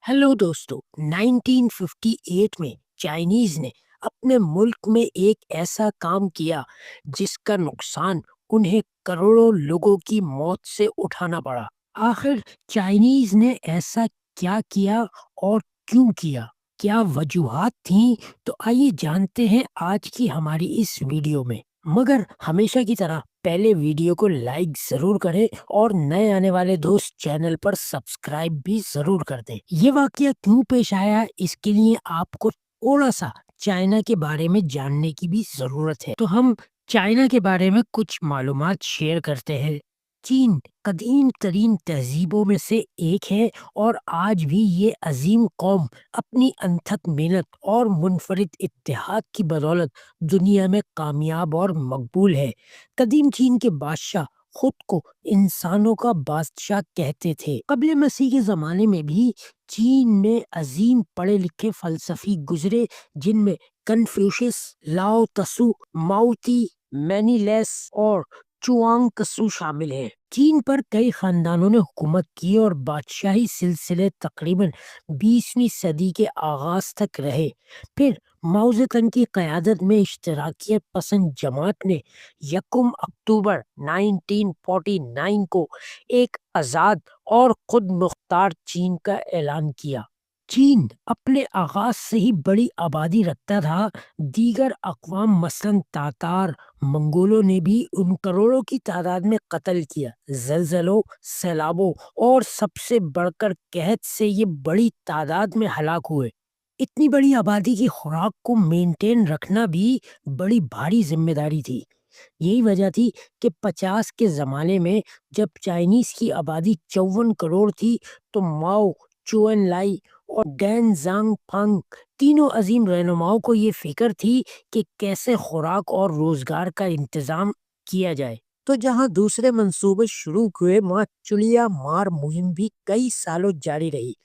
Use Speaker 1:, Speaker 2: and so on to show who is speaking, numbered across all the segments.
Speaker 1: Hello दोस्तों। 1958 में Chinese ने अपने मुल्क में एक ऐसा काम किया जिसका नुकसान उन्हें करोड़ों लोगों की मौत से उठाना पड़ा। आखिर चाइनीज ने ऐसा क्या किया और क्यों किया? क्या वजूहात थीं? तो आइए जानते हैं आज की हमारी इस वीडियो में। मगर हमेशा की तरह पहले वीडियो को लाइक जरूर करें और नए आने वाले दोस्त चैनल पर सब्सक्राइब भी जरूर कर दें। ये वाकया क्यों पेश आया, इसके लिए आपको थोड़ा सा चाइना के बारे में जानने की भी जरूरत है। तो हम चाइना के बारे में कुछ मालूमात शेयर करते हैं। चीन कदीम तरीन तहजीबों में से एक है और आज भी ये अजीम कौम अपनी अनथक मेहनत और मुनफरिद इत्तेहाद की बदौलत दुनिया में कामयाब और मकबूल है। कदीम चीन के बादशाह खुद को इंसानों का बादशाह कहते थे। कबल मसीह के जमाने में भी चीन में अजीम पढ़े लिखे फलसफी गुजरे, जिनमें कन्फ्यूशियस, लाओ तसु, माउती, मैनीलेस और चुआंग त्सु शामिल हैं। चीन पर कई खानदानों ने हुकूमत की और बादशाही सिलसिले तकरीबन 20वीं सदी के आगाज तक रहे। फिर माओ ज़ेडुंग की क़यादत में इश्तराकियत पसंद जमात ने 1 अक्टूबर 1949 को एक आज़ाद और खुद मुख्तार चीन का ऐलान किया। चीन अपने आगाज से ही बड़ी आबादी रखता था। दीगर अक़वाम मसलन तातार, मंगोलों ने भी उन करोड़ों की तादाद में कत्ल किया। जलजलों, सैलाबों और सबसे बढ़कर कहत से ये बड़ी तादाद में हलाक हुए। इतनी बड़ी आबादी की खुराक को मेंटेन रखना भी बड़ी भारी जिम्मेदारी थी। यही वजह थी कि 50 के ज़माने में जब चाइनीज की आबादी 54 करोड़ थी, तो माओ, चुएन लाई और डैन ज़ांगफांग तीनों अजीम रहनुमाओं को ये फिक्र थी कि कैसे खुराक और रोजगार का इंतजाम किया जाए। तो जहां दूसरे मंसूबे शुरू हुए, वहां चुड़िया मार मुहिम भी कई सालों जारी रही।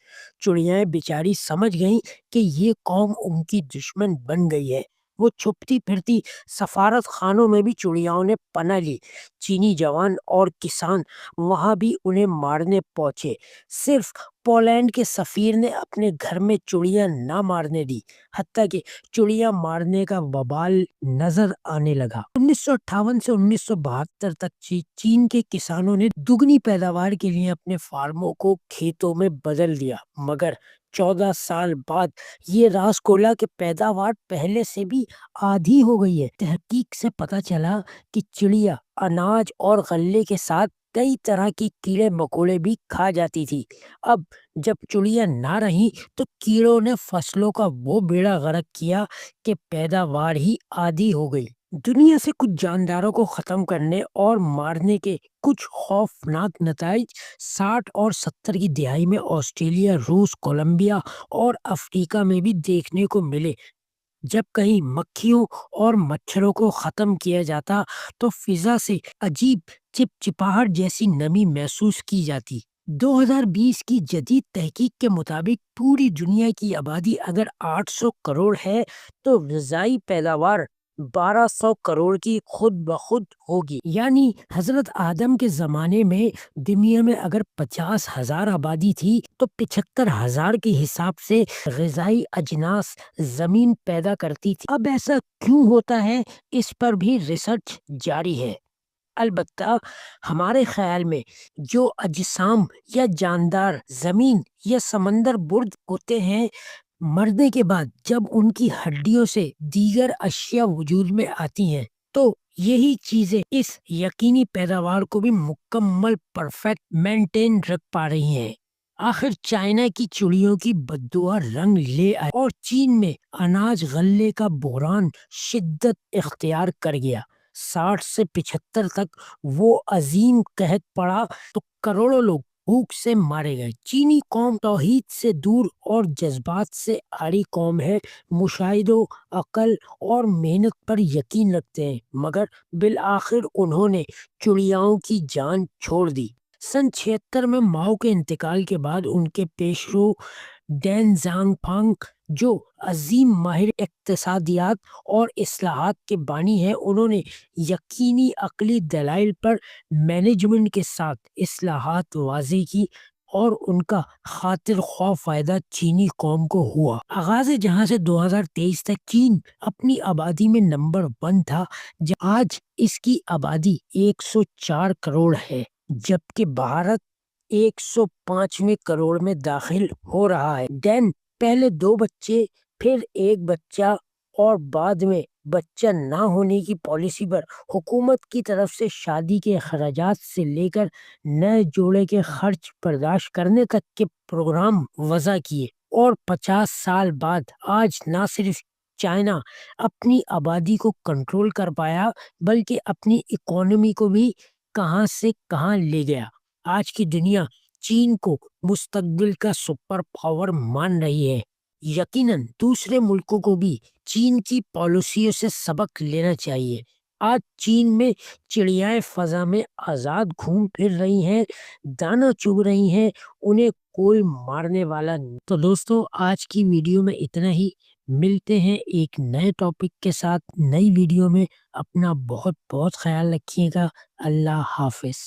Speaker 1: चुड़ियाएं बेचारी समझ गईं कि ये कौम उनकी दुश्मन बन गई है। वो छुपती फिरती सफारत खानों में भी चुड़ियाओं ने पनाह ली। चीनी जवान और किसान वहां भी उन्हें मारने पहुंचे। सिर्फ पोलैंड के सफीर ने अपने घर में चुड़िया ना मारने दी, हत्ता कि चुड़िया मारने का वबाल नजर आने लगा। 1958 से 1972 तक चीन के किसानों ने दुगनी पैदावार के लिए अपने फार्मों को खेतों में बदल दिया। मगर 14 साल बाद ये राज खोला कि पैदावार पहले से भी आधी हो गई है। तहकीक से पता चला कि चिड़िया अनाज और गल्ले के साथ कई तरह की कीड़े मकोड़े भी खा जाती थी। अब जब चिड़िया ना रही, तो कीड़ों ने फसलों का वो बेड़ा गर्क किया कि पैदावार ही आधी हो गई। दुनिया से कुछ जानदारों को खत्म करने और मारने के कुछ खौफनाक नताइज 60 और 70 की दिहाई में ऑस्ट्रेलिया, रूस, कोलंबिया और अफ्रीका में भी देखने को मिले। जब कहीं मक्खियों और मच्छरों को खत्म किया जाता, तो फिजा से अजीब चिपचिपाहट जैसी नमी महसूस की जाती। 2020 की जदीद तहकीक के मुताबिक पूरी दुनिया की आबादी अगर 800 करोड़ है, तो ग़िज़ाई पैदावार 1200 करोड़ की खुद ब खुद होगी। यानी हजरत आदम के ज़माने में दुनिया में अगर 50,000 आबादी थी, तो 75,000 के हिसाब से ग़िज़ाई अजनास ज़मीन पैदा करती थी। अब ऐसा क्यों होता है, इस पर भी रिसर्च जारी है। अलबत्ता हमारे ख्याल में जो अजसाम या जानदार जमीन या समंदर बुर्द होते हैं, मरने के बाद जब उनकी हड्डियों से दीगर अशिया वजूद में आती हैं, तो यही चीजें इस यकीनी पैदावार को भी मुकम्मल परफेक्ट मेंटेन रख पा रही हैं। आखिर चाइना की चिड़ियों की बद्दुआ रंग ले आई और चीन में अनाज गल्ले का बहरान शिद्दत इख्तियार कर गया। 60 से 75 तक वो अजीम कहत पड़ा, तो करोड़ों लोग भूख से मारे गए। चीनी कौम तौहीद से दूर और जज्बात से आड़ी कौम है। मुशाहिदों, अकल और मेहनत पर यकीन रखते हैं, मगर बिल आखिर उन्होंने चिड़ियाओं की जान छोड़ दी। सन 76 में माओ के इंतकाल के बाद उनके पेशरो डैन ज़ांगफांग, जो अजीम माहिर इक्तिसादियात और इस्लाहात के बानी हैं, उन्होंने यकीनी अकली दलाइल पर मैनेजमेंट के साथ इस्लाहात वाज़े की اور ان کا خاطر خواہ فائدہ چینی قوم کو ہوا۔ آغاز جہاں سے 2023 تک چین اپنی آبادی میں نمبر 1 تھا، آج اس کی آبادی 104 کروڑ ہے، جبکہ بھارت 105ویں کروڑ میں داخل ہو رہا ہے۔ پہلے 2 بچے، پھر 1 بچہ اور بعد میں بچہ نہ ہونے کی پالیسی پر حکومت کی طرف سے شادی کے اخراجات سے لے کر نئے جوڑے کے خرچ برداشت کرنے تک کے پروگرام وضع کیے، اور 50 سال بعد آج نہ صرف چائنا اپنی آبادی کو کنٹرول کر پایا بلکہ اپنی اکانومی کو بھی کہاں سے کہاں لے گیا۔ آج کی دنیا چین کو مستقبل کا سپر پاور مان رہی ہے۔ یقیناً دوسرے ملکوں کو بھی چین کی پالیسیوں سے سبق لینا چاہیے۔ آج چین میں چڑیائیں فضا میں آزاد گھوم پھر رہی ہیں، دانا چگ رہی ہیں، انہیں کوئی مارنے والا نہیں۔ تو دوستو، آج کی ویڈیو میں اتنا ہی۔ ملتے ہیں ایک نئے ٹاپک کے ساتھ نئی ویڈیو میں۔ اپنا بہت بہت خیال رکھیے گا۔ اللہ حافظ۔